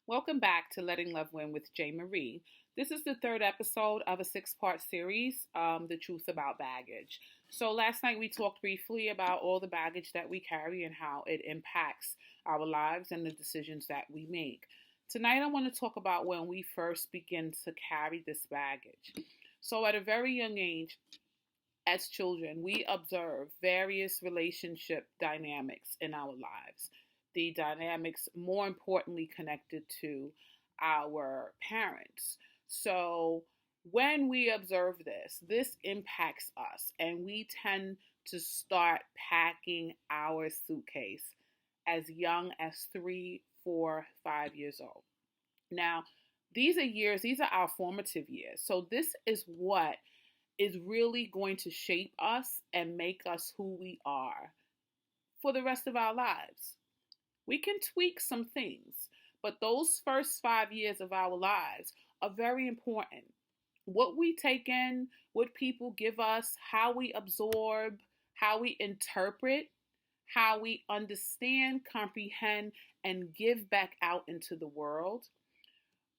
Welcome back to Letting Love Win with J. Marie. This is the third episode of a six-part series, The Truth About Baggage. So last night we talked briefly about all the baggage that we carry and how it impacts our lives and the decisions that we make. Tonight I want to talk about when we first begin to carry this baggage. So at a very young age, as children, we observe various relationship dynamics in our lives. The dynamics more importantly connected to our parents. So when we observe this impacts us, and we tend to start packing our suitcase as young as 3, 4, 5 years old. Now, these are our formative years. So this is what is really going to shape us and make us who we are for the rest of our lives. We can tweak some things, but those first 5 years of our lives are very important. What we take in, what people give us, how we absorb, how we interpret, how we understand, comprehend, and give back out into the world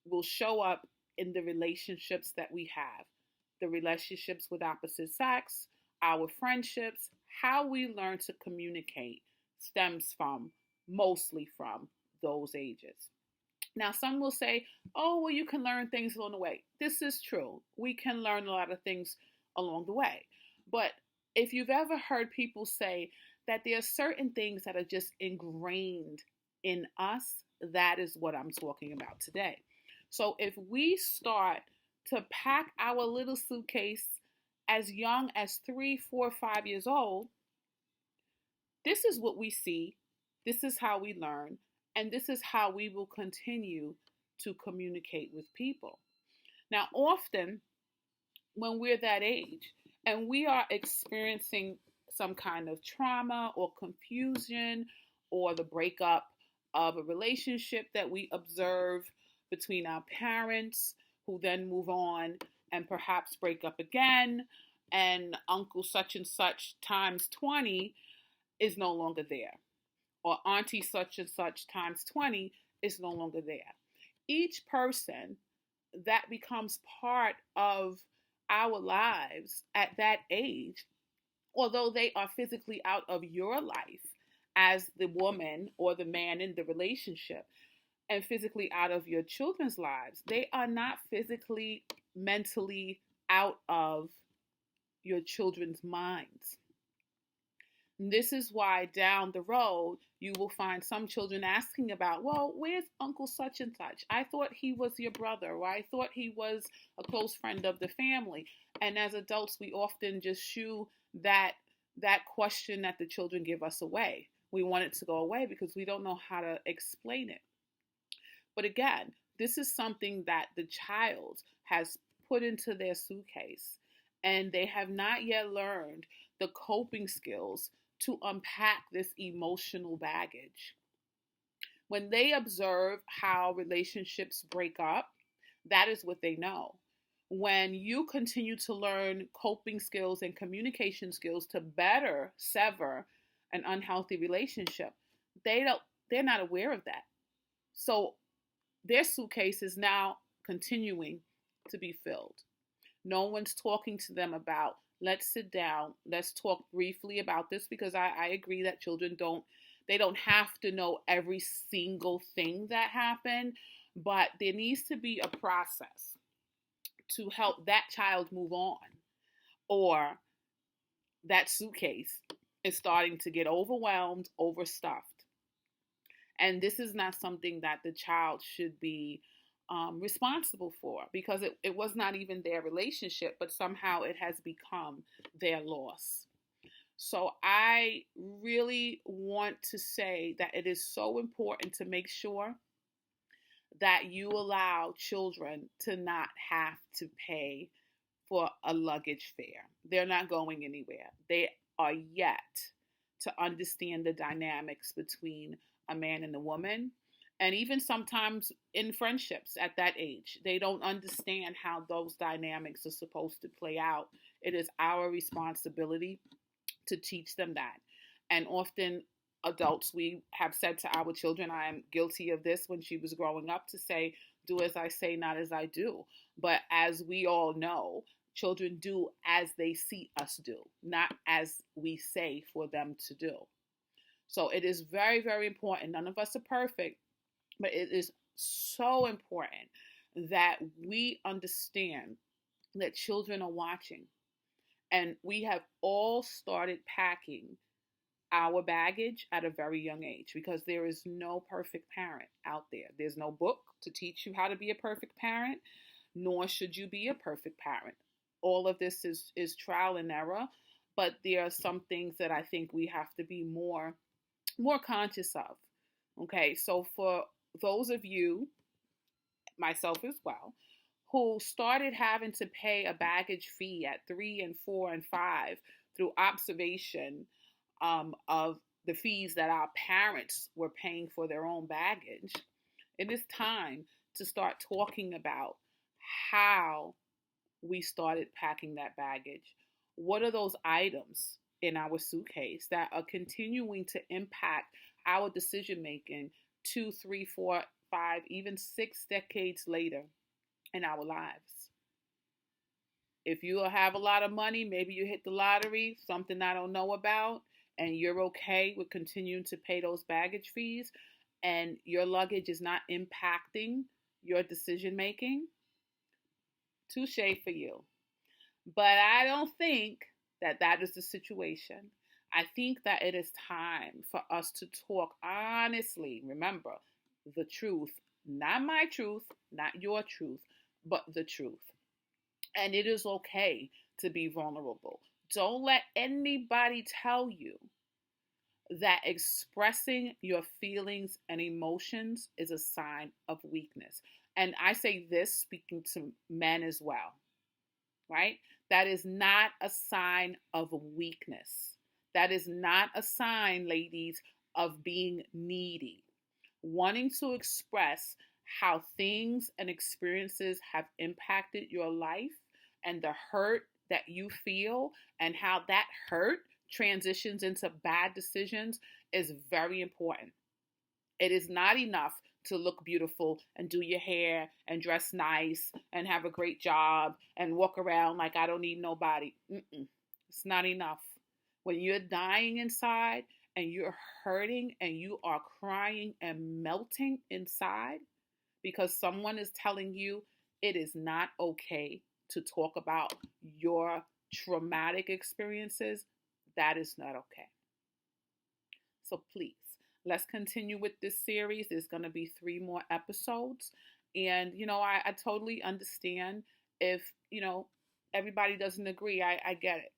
will show up in the relationships that we have. The relationships with opposite sex, our friendships, how we learn to communicate stems mostly from those ages. Now, some will say, oh, well, you can learn things along the way. This is true. We can learn a lot of things along the way. But if you've ever heard people say that there are certain things that are just ingrained in us, that is what I'm talking about today. So if we start to pack our little suitcase as young as 3, 4, 5 years old, this is what we see, this is how we learn, and this is how we will continue to communicate with people. Now, often when we're that age and we are experiencing some kind of trauma or confusion or the breakup of a relationship that we observe between our parents, who then move on and perhaps break up again, and Uncle such and such times 20 is no longer there, or Auntie such and such times 20 is no longer there. Each person that becomes part of our lives at that age, although they are physically out of your life as the woman or the man in the relationship, and physically out of your children's lives, they are not physically, mentally out of your children's minds. And this is why down the road, you will find some children asking about, well, where's Uncle such and such? I thought he was your brother, or I thought he was a close friend of the family. And as adults, we often just shoo that question that the children give us away. We want it to go away because we don't know how to explain it. But again, this is something that the child has put into their suitcase, and they have not yet learned the coping skills to unpack this emotional baggage. When they observe how relationships break up, that is what they know. When you continue to learn coping skills and communication skills to better sever an unhealthy relationship, they're not aware of that. So their suitcase is now continuing to be filled. No one's talking to them about, let's sit down, let's talk briefly about this, because I agree that children don't have to know every single thing that happened, but there needs to be a process to help that child move on, or that suitcase is starting to get overwhelmed, overstuffed. And this is not something that the child should be responsible for, because it was not even their relationship, but somehow it has become their loss. So I really want to say that it is so important to make sure that you allow children to not have to pay for a luggage fare. They're not going anywhere. They are yet to understand the dynamics between a man and a woman. And even sometimes in friendships at that age, they don't understand how those dynamics are supposed to play out. It is our responsibility to teach them that. And often adults, we have said to our children, I am guilty of this when she was growing up, to say, do as I say, not as I do. But as we all know, children do as they see us do, not as we say for them to do. So it is very, very important. None of us are perfect, but it is so important that we understand that children are watching. And we have all started packing our baggage at a very young age, because there is no perfect parent out there. There's no book to teach you how to be a perfect parent, nor should you be a perfect parent. All of this is trial and error, but there are some things that I think we have to be more conscious of. Okay, so for those of you, myself as well, who started having to pay a baggage fee at 3 and 4 and 5 through observation of the fees that our parents were paying for their own baggage, it is time to start talking about how we started packing that baggage. What are those items in our suitcase that are continuing to impact our decision making 2, 3, 4, 5, even 6 decades later in our lives? If you have a lot of money, maybe you hit the lottery, something I don't know about, and you're okay with continuing to pay those baggage fees, and your luggage is not impacting your decision making, touche for you. But I don't think that that is the situation. I think that it is time for us to talk honestly. Remember, the truth, not my truth, not your truth, but the truth. And it is okay to be vulnerable. Don't let anybody tell you that expressing your feelings and emotions is a sign of weakness. And I say this speaking to men as well, right? That is not a sign of weakness. That is not a sign, ladies, of being needy. Wanting to express how things and experiences have impacted your life and the hurt that you feel and how that hurt transitions into bad decisions is very important. It is not enough to look beautiful and do your hair and dress nice and have a great job and walk around like I don't need nobody. It's not enough. When you're dying inside and you're hurting and you are crying and melting inside because someone is telling you it is not okay to talk about your traumatic experiences, that is not okay. So please, let's continue with this series. There's going to be 3 more episodes. And, I totally understand if, everybody doesn't agree. I get it.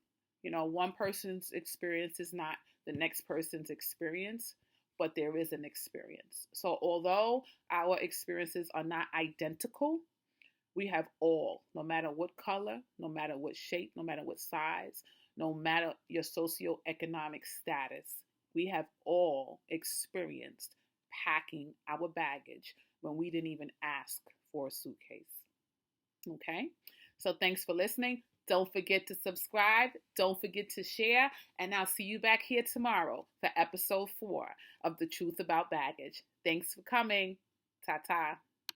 One person's experience is not the next person's experience, but there is an experience. So although our experiences are not identical, we have all, no matter what color, no matter what shape, no matter what size, no matter your socioeconomic status, we have all experienced packing our baggage when we didn't even ask for a suitcase. Okay? So thanks for listening. Don't forget to subscribe. Don't forget to share. And I'll see you back here tomorrow for episode 4 of The Truth About Baggage. Thanks for coming. Ta-ta.